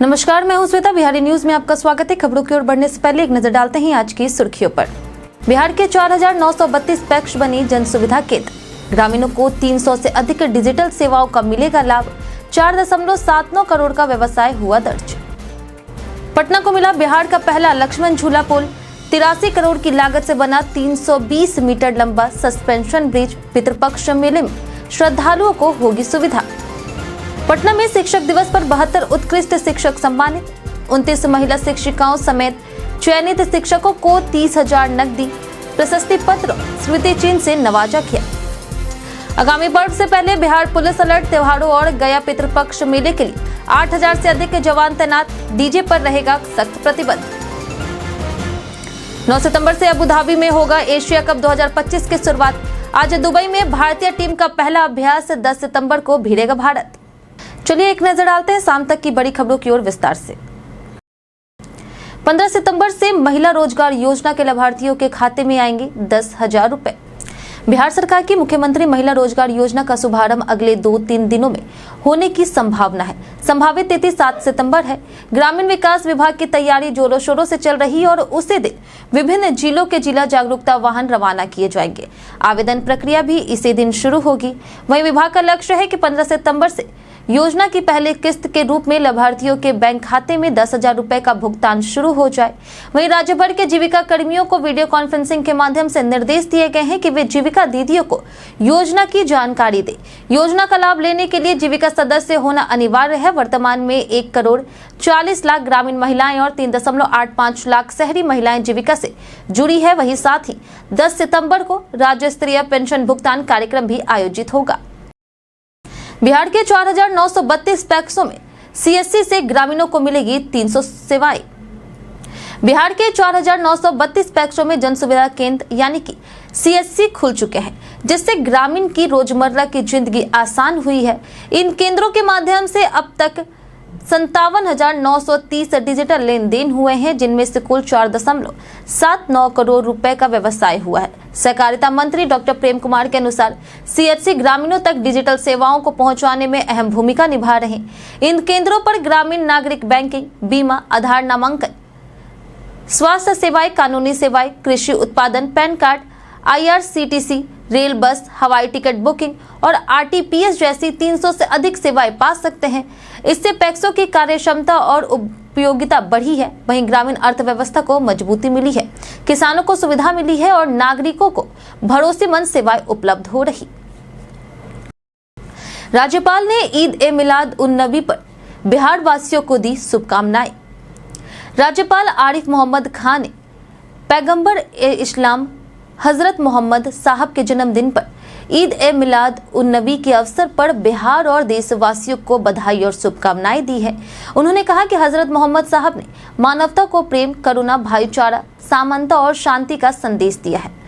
नमस्कार, मैं हूं श्वेता। बिहारी न्यूज में आपका स्वागत है। खबरों की ओर बढ़ने से पहले एक नजर डालते हैं आज की सुर्खियों पर। बिहार के 4,932 पैक्स बनी जन सुविधा केंद्र, ग्रामीणों को 300 से अधिक डिजिटल सेवाओं का मिलेगा लाभ। 4.79 करोड़ का व्यवसाय हुआ दर्ज। पटना को मिला बिहार का पहला लक्ष्मण झूला पुल। 83 करोड़ की लागत से बना 320 मीटर लंबा सस्पेंशन ब्रिज। पितृपक्ष मेले में श्रद्धालुओं को होगी सुविधा। पटना में शिक्षक दिवस पर 72 उत्कृष्ट शिक्षक सम्मानित। 29 महिला शिक्षिकाओं समेत चयनित शिक्षकों को 30,000 नकदी प्रशस्ति पत्र स्मृति चिन्ह से नवाजा किया। आगामी पर्व से पहले बिहार पुलिस अलर्ट। त्योहारों और गया पितृपक्ष मेले के लिए 8,000 से अधिक जवान तैनात। डीजे पर रहेगा सख्त प्रतिबंध। 9 सितंबर से अबू धाबी में होगा एशिया कप 2025 की शुरुआत। आज दुबई में भारतीय टीम का पहला अभ्यास। 10 सितंबर को भिड़ेगा भारत। चलिए एक नजर डालते हैं शाम तक की बड़ी खबरों की ओर विस्तार से। 15 सितंबर से महिला रोजगार योजना के लाभार्थियों के खाते में आएंगे 10,000 रुपए। बिहार सरकार की मुख्यमंत्री महिला रोजगार योजना का शुभारंभ अगले 2-3 दिनों में होने की संभावना है। संभावित तिथि 7 सितंबर है। ग्रामीण विकास विभाग की तैयारी जोरों शोरों से चल रही है और उसी दिन विभिन्न जिलों के जिला जागरूकता वाहन रवाना किए जाएंगे। आवेदन प्रक्रिया भी इसी दिन शुरू होगी। वहीं विभाग का लक्ष्य है कि 15 सितंबर से योजना की पहली किस्त के रूप में लाभार्थियों के बैंक खाते में 10,000 रुपए का भुगतान शुरू हो जाए। वहीं राज्य भर के जीविका कर्मियों को वीडियो कॉन्फ्रेंसिंग के माध्यम से निर्देश दिए गए हैं कि वे जीविका दीदियों को योजना की जानकारी दें। योजना का लाभ लेने के लिए जीविका सदस्य होना अनिवार्य है। वर्तमान में 1,40,00,000 ग्रामीण महिलाएं और 3.85 लाख शहरी महिलाएं जीविका से जुड़ी है। वहीं साथ ही 10 सितंबर को राज्य स्तरीय पेंशन भुगतान कार्यक्रम भी आयोजित होगा। बिहार के 4,932 पैक्सों में सीएससी से ग्रामीणों को मिलेगी 300 सेवाएं। बिहार के 4,932 पैक्सों में जन सुविधा केंद्र यानी कि सीएससी खुल चुके हैं, जिससे ग्रामीण की रोजमर्रा की जिंदगी आसान हुई है। इन केंद्रों के माध्यम से अब तक 57,930 डिजिटल लेन देन हुए हैं, जिनमें से कुल 4.79 करोड़ रुपए का व्यवसाय हुआ है। सहकारिता मंत्री डॉक्टर प्रेम कुमार के अनुसार सीएससी ग्रामीणों तक डिजिटल सेवाओं को पहुंचाने में अहम भूमिका निभा रहे हैं। इन केंद्रों पर ग्रामीण नागरिक बैंकिंग, बीमा, आधार नामांकन, स्वास्थ्य सेवाएं, कानूनी सेवाएं, कृषि उत्पादन, पैन कार्ड, IRCTC, रेल, बस, हवाई टिकट बुकिंग और RTPS जैसी 300 से अधिक सेवाएं पा सकते हैं। इससे पैक्सों की कार्यक्षमता और उपयोगिता बढ़ी है। वहीं ग्रामीण अर्थव्यवस्था को मजबूती मिली है, किसानों को सुविधा मिली है और नागरिकों को भरोसेमंद सेवाएं उपलब्ध हो रही। राज्यपाल ने ईद-ए-मिलाद-उन-नबी पर बिहार वासियों को दी शुभकामनाएं। राज्यपाल आरिफ मोहम्मद खान ने पैगंबर-ए-इस्लाम हजरत मोहम्मद साहब के जन्मदिन पर ईद-ए-मिलाद-उन-नबी के अवसर पर बिहार और देशवासियों को बधाई और शुभकामनाएं दी है। उन्होंने कहा कि हजरत मोहम्मद साहब ने मानवता को प्रेम, करुणा, भाईचारा, समानता और शांति का संदेश दिया है।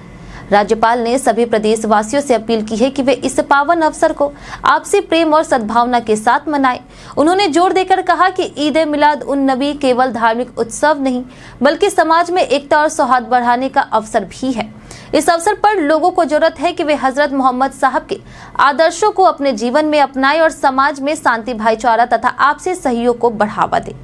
राज्यपाल ने सभी प्रदेशवासियों से अपील की है कि वे इस पावन अवसर को आपसी प्रेम और सद्भावना के साथ मनाएं। उन्होंने जोर देकर कहा कि ईद-ए-मिलाद-उन-नबी केवल धार्मिक उत्सव नहीं, बल्कि समाज में एकता और सौहार्द बढ़ाने का अवसर भी है। इस अवसर पर लोगों को जरूरत है कि वे हजरत मोहम्मद साहब के आदर्शों को अपने जीवन में अपनाएं और समाज में शांति, भाईचारा तथा आपसी सहयोग को बढ़ावा दें।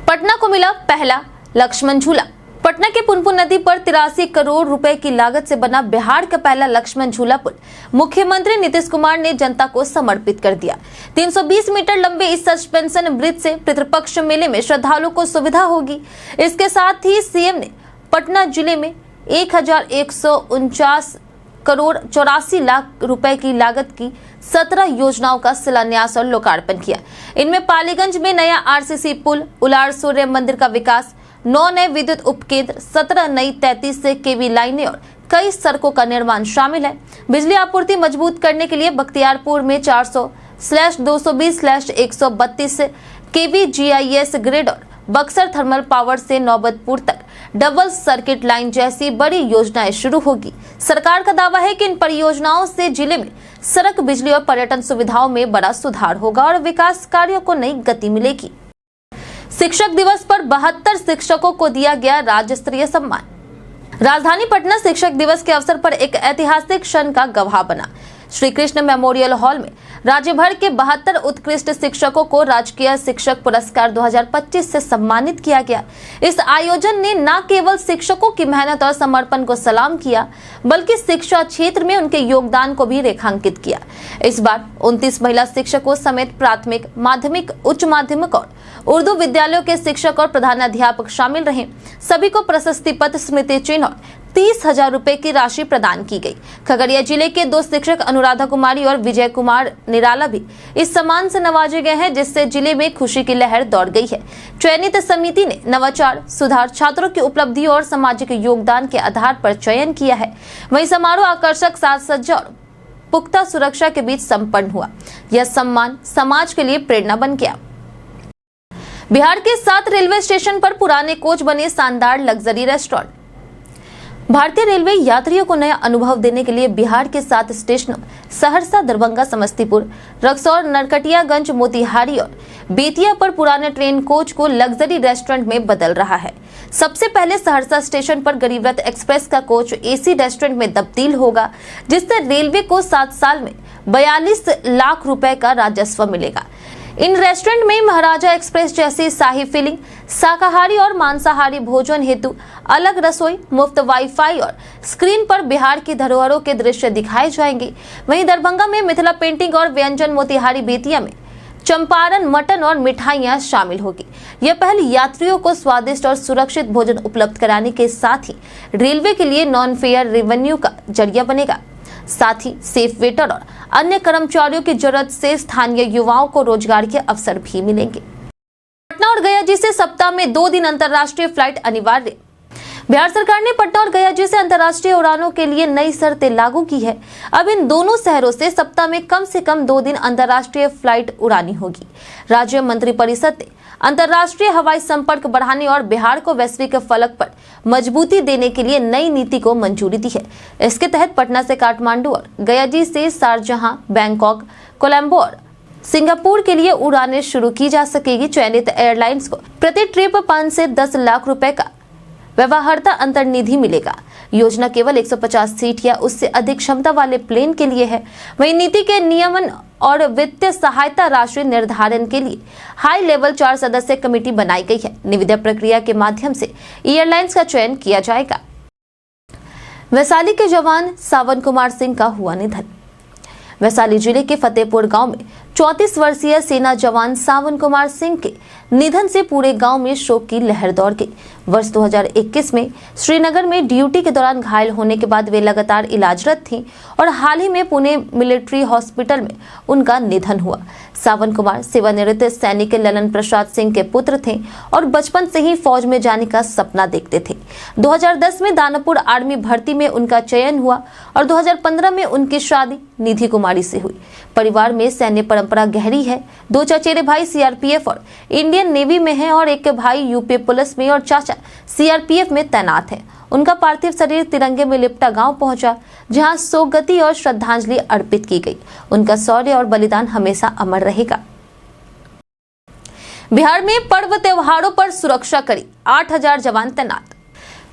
पटना को मिला पहला लक्ष्मण झूला। पटना के पुनपुन नदी पर 83 करोड़ रुपए की लागत से बना बिहार का पहला लक्ष्मण झूला पुल मुख्यमंत्री नीतीश कुमार ने जनता को समर्पित कर दिया। 320 मीटर लंबे इस सस्पेंशन ब्रिज से पितृपक्ष मेले में श्रद्धालुओं को सुविधा होगी। इसके साथ ही सीएम ने पटना जिले में 1,149 करोड़ 84 लाख रुपए की लागत की 17 योजनाओं का शिलान्यास और लोकार्पण किया। इनमें पालीगंज में नया RCC पुल, उलार सूर्य मंदिर का विकास, 9 नए विद्युत उपकेंद्र, 17 नई 33 KV लाइनें और कई सड़कों का निर्माण शामिल है। बिजली आपूर्ति मजबूत करने के लिए बख्तियारपुर में 400/220/132 KV GIS ग्रिड और बक्सर थर्मल पावर से नौबतपुर तक डबल सर्किट लाइन जैसी बड़ी योजनाएं शुरू होगी। सरकार का दावा है कि इन परियोजनाओं से जिले में सड़क, बिजली और पर्यटन सुविधाओं में बड़ा सुधार होगा और विकास कार्यों को नई गति मिलेगी। शिक्षक दिवस पर 72 शिक्षकों को दिया गया राज्य स्तरीय सम्मान। राजधानी पटना शिक्षक दिवस के अवसर पर एक ऐतिहासिक क्षण का गवाह बना। श्री कृष्ण मेमोरियल हॉल में राज्य भर के 72 उत्कृष्ट शिक्षकों को राजकीय शिक्षक पुरस्कार 2025 से सम्मानित किया गया। इस आयोजन ने न केवल शिक्षकों की मेहनत और समर्पण को सलाम किया, बल्कि शिक्षा क्षेत्र में उनके योगदान को भी रेखांकित किया। इस बार 29 महिला शिक्षकों समेत प्राथमिक, माध्यमिक, उच्च माध्यमिक और उर्दू विद्यालयों के शिक्षक और प्रधानाध्यापक शामिल रहे। सभी को प्रशस्ति पत्र, स्मृति चिन्ह और 30,000 रुपए की राशि प्रदान की गई। खगड़िया जिले के 2 शिक्षक अनुराधा कुमारी और विजय कुमार निराला भी इस सम्मान से नवाजे गए हैं, जिससे जिले में खुशी की लहर दौड़ गई है। चयनित समिति ने नवाचार, सुधार, छात्रों की उपलब्धियों और सामाजिक योगदान के आधार पर चयन किया है। वहीं समारोह आकर्षक साज सज्जा और पुख्ता सुरक्षा के बीच संपन्न हुआ। यह सम्मान समाज के लिए प्रेरणा बन गया। बिहार के 7 रेलवे स्टेशन पर पुराने कोच बने शानदार लग्जरी रेस्टोरेंट। भारतीय रेलवे यात्रियों को नया अनुभव देने के लिए बिहार के 7 स्टेशनों सहरसा, दरभंगा, समस्तीपुर, रक्सौल, नरकटियागंज, मोतिहारी और बेतिया पर पुराने ट्रेन कोच को लग्जरी रेस्टोरेंट में बदल रहा है। सबसे पहले सहरसा स्टेशन पर गरीब रथ एक्सप्रेस का कोच एसी रेस्टोरेंट में तब्दील होगा, जिससे रेलवे को 7 साल में 42 लाख रुपए का राजस्व मिलेगा। इन रेस्टोरेंट में महाराजा एक्सप्रेस जैसी शाही फीलिंग, शाकाहारी और मांसाहारी भोजन हेतु अलग रसोई, मुफ्त वाईफाई और स्क्रीन पर बिहार की धरोहरों के दृश्य दिखाए जाएंगे। वहीं दरभंगा में मिथिला पेंटिंग और व्यंजन, मोतिहारी, बेतिया में चंपारण, मटन और मिठाइयां शामिल होगी। यह पहल यात्रियों को स्वादिष्ट और सुरक्षित भोजन उपलब्ध कराने के साथ ही रेलवे के लिए नॉन फेयर रेवेन्यू का जरिया बनेगा। साथ ही सेफ वेटर और अन्य कर्मचारियों की जरूरत से स्थानीय युवाओं को रोजगार के अवसर भी मिलेंगे। पटना और गया जी से सप्ताह में 2 दिन अंतर्राष्ट्रीय फ्लाइट अनिवार्य। बिहार सरकार ने पटना और गया जी से अंतर्राष्ट्रीय उड़ानों के लिए नई शर्तें लागू की है। अब इन दोनों शहरों से सप्ताह में कम से कम 2 दिन अंतर्राष्ट्रीय फ्लाइट उड़ानी होगी। राज्य मंत्रिपरिषद ने अंतर्राष्ट्रीय हवाई संपर्क बढ़ाने और बिहार को वैश्विक फलक पर मजबूती देने के लिए नई नीति को मंजूरी दी है। इसके तहत पटना से काठमांडू और गया जी से शारजहां, बैंकॉक, कोलंबो और सिंगापुर के लिए उड़ानें शुरू की जा सकेगी। चयनित एयरलाइंस को प्रति ट्रिप 5 से 10 लाख रुपए का व्यवहार्यता अंतर्निधि मिलेगा। योजना केवल 150 सीट या उससे अधिक क्षमता वाले प्लेन के लिए है। वहीं नीति के नियमन और वित्तीय सहायता राशि निर्धारण के लिए हाई लेवल 4 सदस्य कमेटी बनाई गई है। निविदा प्रक्रिया के माध्यम से एयरलाइंस का चयन किया जाएगा। वैशाली के जवान सावन कुमार सिंह का हुआ निधन। वैशाली जिले के फतेहपुर गांव में 34 वर्षीय सेना जवान सावन कुमार सिंह के निधन से पूरे गांव में शोक की लहर दौड़ गई। वर्ष 2021 में श्रीनगर में ड्यूटी के दौरान घायल होने के बाद वे लगातार इलाजरत थीं और हाल ही में पुणे मिलिट्री हॉस्पिटल में उनका निधन हुआ। सावन कुमार सेवानिवृत्त सैनिक ललन प्रसाद सिंह के पुत्र थे और बचपन से ही फौज में जाने का सपना देखते थे। 2010 में दानापुर आर्मी भर्ती में उनका चयन हुआ और 2015 में उनकी शादी निधि कुमारी से हुई। परिवार में सैन्य परंपरा गहरी है। 2 चचेरे भाई सीआरपीएफ और इंडियन नेवी में हैं और एक भाई यूपी पुलिस में और चाचा सीआरपीएफ में तैनात है। उनका पार्थिव शरीर तिरंगे में लिपटा गांव पहुंचा, जहां शोकगति और श्रद्धांजलि अर्पित की गई। उनका शौर्य और बलिदान हमेशा अमर रहेगा। बिहार में पर्व त्योहारों पर सुरक्षा कड़ी, 8,000 जवान तैनात।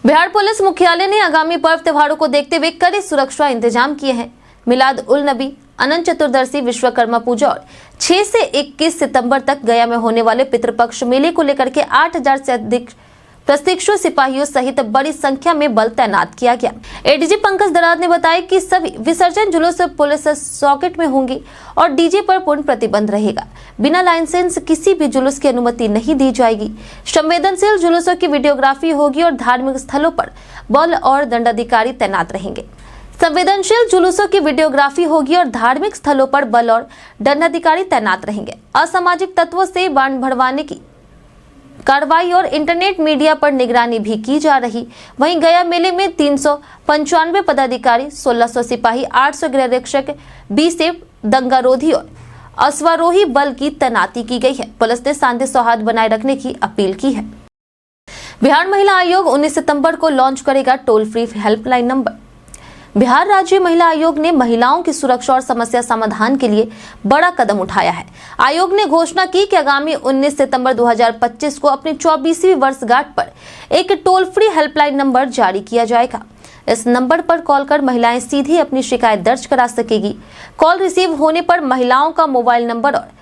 बिहार पुलिस मुख्यालय ने आगामी पर्व त्योहारों को देखते हुए कड़े सुरक्षा इंतजाम किए हैं। मिलाद उल नबी, अनंत चतुर्दशी, विश्वकर्मा पूजा और 6 से 21 सितंबर तक गया में होने वाले पितृपक्ष मेले को लेकर के 8,000 से अधिक प्रशिक्षु सिपाहियों सहित बड़ी संख्या में बल तैनात किया गया। एडीजी पंकज दराद ने बताया कि सभी विसर्जन जुलूस पुलिस सॉकेट में होंगे और डीजे पर पूर्ण प्रतिबंध रहेगा। बिना लाइसेंस किसी भी जुलूस की अनुमति नहीं दी जाएगी। संवेदनशील जुलूसों की वीडियोग्राफी होगी और धार्मिक स्थलों पर बल और दंडाधिकारी तैनात रहेंगे। संवेदनशील जुलूसों की वीडियोग्राफी होगी और धार्मिक स्थलों पर बल और दंडाधिकारी तैनात रहेंगे। असामाजिक तत्वों से बांध भरवाने की कार्रवाई और इंटरनेट मीडिया पर निगरानी भी की जा रही। वहीं गया मेले में 395 पदाधिकारी, 1600 सिपाही, 800 गृहरक्षक, 20 से दंगारोधी और अश्वारोही बल की तैनाती की गई है। पुलिस ने शांति सौहार्द बनाए रखने की अपील की है। बिहार महिला आयोग 19 सितंबर को लॉन्च करेगा toll free helpline number. Bihar राज्य महिला आयोग ने महिलाओं की सुरक्षा और समस्या समाधान के लिए बड़ा कदम उठाया है। आयोग ने घोषणा की कि आगामी 19 सितंबर 2025 को अपनी 24वीं वर्षगांठ पर एक टोल फ्री हेल्पलाइन नंबर जारी किया जाएगा, इस नंबर पर कॉल कर महिलाएं सीधे अपनी शिकायत दर्ज करा सकेगी। कॉल रिसीव होने पर महिलाओं का मोबाइल नंबर और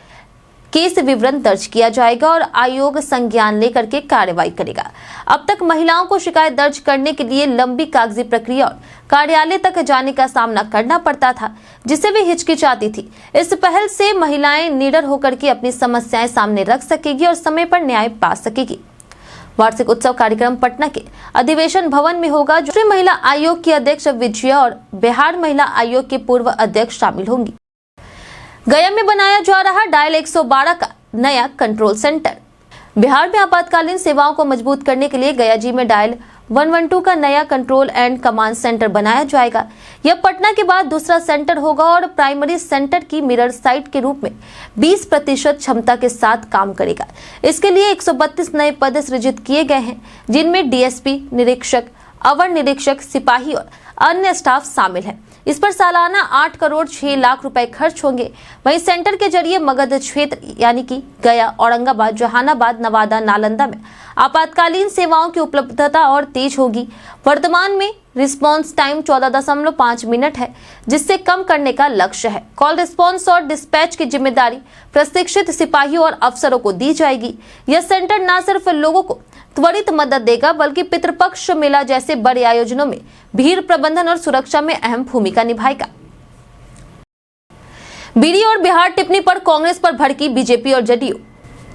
केस विवरण दर्ज किया जाएगा और आयोग संज्ञान लेकर के कार्रवाई करेगा। अब तक महिलाओं को शिकायत दर्ज करने के लिए लंबी कागजी प्रक्रिया और कार्यालय तक जाने का सामना करना पड़ता था, जिससे वे हिचकिचाती थी। इस पहल से महिलाएं निडर होकर के अपनी समस्याएं सामने रख सकेगी और समय पर न्याय पा सकेगी। वार्षिक उत्सव कार्यक्रम पटना के अधिवेशन भवन में होगा, जो महिला आयोग की अध्यक्ष विजया और बिहार महिला आयोग के पूर्व अध्यक्ष शामिल होंगी। गया में बनाया जा रहा डायल 112 का नया कंट्रोल सेंटर। बिहार में आपातकालीन सेवाओं को मजबूत करने के लिए गया जी में डायल 112 का नया कंट्रोल एंड कमांड सेंटर बनाया जाएगा। यह पटना के बाद दूसरा सेंटर होगा और प्राइमरी सेंटर की मिरर साइट के रूप में 20% क्षमता के साथ काम करेगा। इसके लिए 132 नए पद सृजित किए गए हैं, जिनमें डीएसपी, निरीक्षक, अवर निरीक्षक, सिपाही और अन्य स्टाफ शामिल है। इस पर सालाना 8 करोड़ 6 लाख रुपए खर्च होंगे। वहीं सेंटर के जरिए मगध क्षेत्र यानी कि गया, औरंगाबाद, जहानाबाद, नवादा, नालंदा में आपातकालीन सेवाओं की उपलब्धता और तेज होगी। वर्तमान में रिस्पांस टाइम 14.5 मिनट है, जिससे कम करने का लक्ष्य है। कॉल रिस्पांस और डिस्पैच की जिम्मेदारी प्रशिक्षित सिपाहियों और अफसरों को दी जाएगी। यह सेंटर न सिर्फ लोगों को त्वरित मदद देगा, बल्कि पितृपक्ष मेला जैसे बड़े आयोजनों में भीड़ प्रबंधन और सुरक्षा में अहम भूमिका निभाएगा। बीडी और बिहार टिप्पणी पर कांग्रेस पर भड़की बीजेपी और जेडीयू।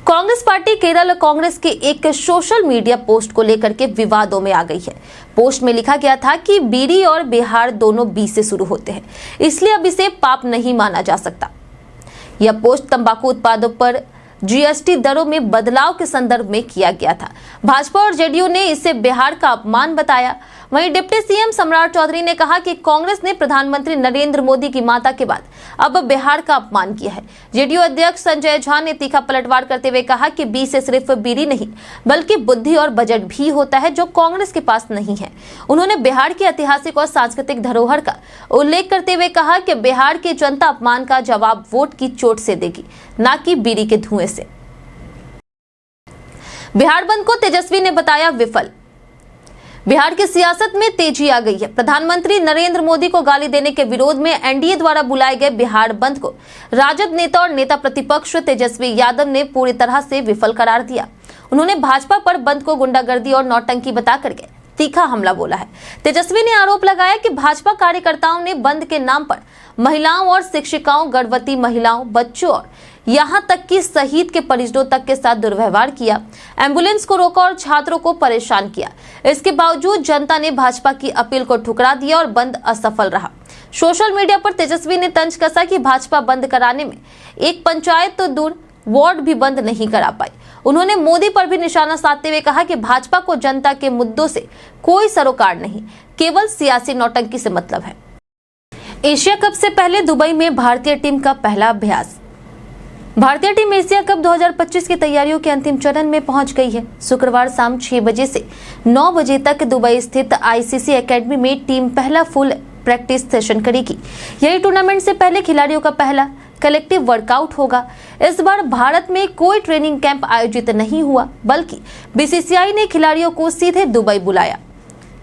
कांग्रेस पार्टी केरल कांग्रेस के एक सोशल मीडिया पोस्ट को लेकर के विवादों में आ गई है। पोस्ट में लिखा गया था कि बीडी और बिहार दोनों बी से शुरू होते हैं, इसलिए अब इसे पाप नहीं माना जा सकता। यह पोस्ट तंबाकू उत्पादों पर जीएसटी दरों में बदलाव के संदर्भ में किया गया था। भाजपा और जेडीयू ने इसे बिहार का अपमान बताया। वहीं डिप्टी सीएम सम्राट चौधरी ने कहा कि कांग्रेस ने प्रधानमंत्री नरेंद्र मोदी की माता के बाद अब बिहार का अपमान किया है। जेडीयू अध्यक्ष संजय झा ने तीखा पलटवार करते हुए कहा कि बी से सिर्फ बीडी नहीं, बल्कि बुद्धि और बजट भी होता है, जो कांग्रेस के पास नहीं है। उन्होंने बिहार की ऐतिहासिक और सांस्कृतिक धरोहर का उल्लेख करते हुए कहा कि बिहार की जनता अपमान का जवाब वोट की चोट से देगी, न कि बीड़ी के धुएं से। बिहार बंद को तेजस्वी ने बताया विफल। बिहार की सियासत में तेजी आ गई है। प्रधानमंत्री नरेंद्र मोदी को गाली देने के विरोध में एनडीए द्वारा बुलाए गए बिहार बंद को राजद नेता और नेता प्रतिपक्ष तेजस्वी यादव ने पूरी तरह से विफल करार दिया। उन्होंने भाजपा पर बंद को गुंडागर्दी और नौटंकी बताकर के तीखा हमला बोला है। तेजस्वी ने आरोप लगाया कि भाजपा कार्यकर्ताओं ने बंद के नाम पर महिलाओं और शिक्षिकाओं, गर्भवती महिलाओं, बच्चों और यहां तक कि शहीद के परिजनों तक के साथ दुर्व्यवहार किया, एम्बुलेंस को रोका और छात्रों को परेशान किया। इसके बावजूद जनता ने भाजपा की अपील को ठुकरा दिया और बंद असफल रहा। सोशल मीडिया पर तेजस्वी ने तंज कसा कि भाजपा बंद कराने में एक पंचायत तो दूर, वार्ड भी बंद नहीं करा पाई। उन्होंने मोदी पर भी निशाना साधते हुए कहा कि भाजपा को जनता के मुद्दों से कोई सरोकार नहीं, केवल सियासी नौटंकी से मतलब है। एशिया कप से पहले दुबई में भारतीय टीम का पहला अभ्यास। भारतीय टीम एशिया कप 2025 की तैयारियों के अंतिम चरण में पहुंच गई है। शुक्रवार शाम 6 बजे से 9 बजे तक दुबई स्थित आईसीसी एकेडमी में टीम पहला फुल प्रैक्टिस सेशन करेगी। यही टूर्नामेंट से पहले खिलाड़ियों का पहला कलेक्टिव वर्कआउट होगा। इस बार भारत में कोई ट्रेनिंग कैंप आयोजित नहीं हुआ, बल्कि बीसीसीआई ने खिलाड़ियों को सीधे दुबई बुलाया।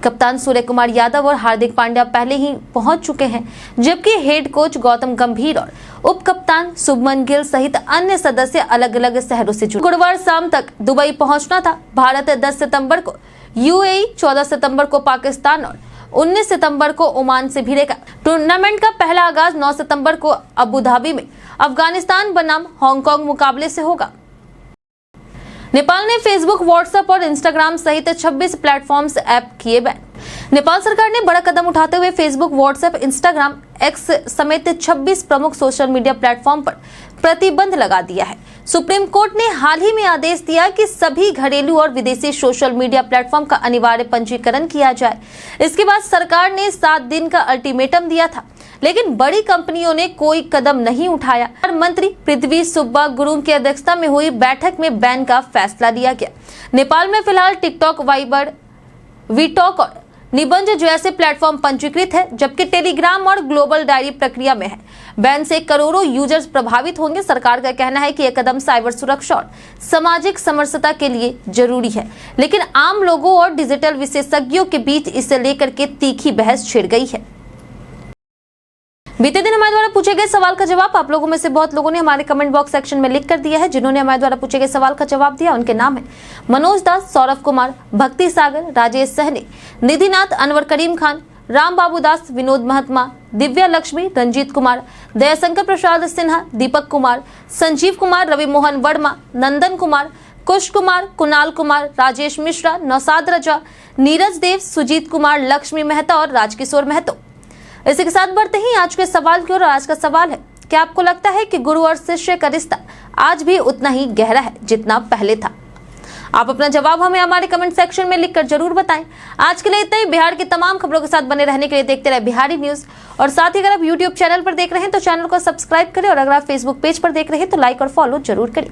कप्तान सूर्य कुमार यादव और हार्दिक पांड्या पहले ही पहुंच चुके हैं, जबकि हेड कोच गौतम गंभीर और उप कप्तान शुभमन गिल सहित अन्य सदस्य अलग अलग शहरों से जुड़े। गुरुवार शाम तक दुबई पहुंचना था। भारत 10 सितंबर को यूएई, 14 सितंबर को पाकिस्तान और 19 सितंबर को ओमान से भिड़ेगा। टूर्नामेंट का पहला आगाज 9 सितंबर को अबू धाबी में अफगानिस्तान बनाम हांगकांग मुकाबले से होगा। नेपाल ने फेसबुक, व्हाट्सएप और इंस्टाग्राम सहित 26 प्लेटफॉर्म्स ऐप किए बैन। नेपाल सरकार ने बड़ा कदम उठाते हुए फेसबुक, व्हाट्सएप, इंस्टाग्राम, एक्स समेत 26 प्रमुख सोशल मीडिया प्लेटफॉर्म पर प्रतिबंध लगा दिया है। सुप्रीम कोर्ट ने हाल ही में आदेश दिया कि सभी घरेलू और विदेशी सोशल मीडिया प्लेटफॉर्म का अनिवार्य पंजीकरण किया जाए। इसके बाद सरकार ने 7 दिन का अल्टीमेटम दिया था, लेकिन बड़ी कंपनियों ने कोई कदम नहीं उठाया। मंत्री पृथ्वी सुब्बा गुरुंग की अध्यक्षता में हुई बैठक में बैन का फैसला लिया गया। नेपाल में फिलहाल टिकटॉक, वाइबर, वीटॉक और निबंध जैसे प्लेटफॉर्म पंजीकृत है, जबकि टेलीग्राम और ग्लोबल डायरी प्रक्रिया में है। बैन से करोड़ों यूजर्स प्रभावित होंगे। सरकार का कहना है कि यह कदम साइबर सुरक्षा और सामाजिक समरसता के लिए जरूरी है, लेकिन आम लोगों और डिजिटल विशेषज्ञों के बीच इसे लेकर के तीखी बहस छिड़ गई है। बीते दिन हमारे द्वारा पूछे गए सवाल का जवाब आप लोगों में से बहुत लोगों ने हमारे कमेंट बॉक्स सेक्शन में लिख कर दिया है। जिन्होंने हमारे द्वारा पूछे गए सवाल का जवाब दिया उनके नाम है मनोज दास, सौरभ कुमार, भक्ति सागर, राजेश सहनी, निधिनाथ, अनवर करीम खान, राम बाबू दास, विनोद महात्मा, दिव्या लक्ष्मी, रंजीत कुमार, दयाशंकर प्रसाद सिन्हा, दीपक कुमार, संजीव कुमार, रवि मोहन वर्मा, नंदन कुमार, कुश कुमार, कुणाल कुमार, राजेश मिश्रा, नौसाद रजा, नीरज देव, सुजीत कुमार, लक्ष्मी मेहता और राजकिशोर महतो। इसी के साथ बढ़ते ही आज के सवाल की ओर। आज का सवाल है, क्या आपको लगता है कि गुरु और शिष्य का रिश्ता आज भी उतना ही गहरा है जितना पहले था? आप अपना जवाब हमें हमारे कमेंट सेक्शन में लिखकर जरूर बताएं। आज के लिए इतना ही। बिहार की तमाम खबरों के साथ बने रहने के लिए देखते रहे बिहारी न्यूज। और साथ ही अगर आप यूट्यूब चैनल पर देख रहे हैं तो चैनल को सब्सक्राइब करें, और अगर आप फेसबुक पेज पर देख रहे हैं तो लाइक और फॉलो जरूर करें।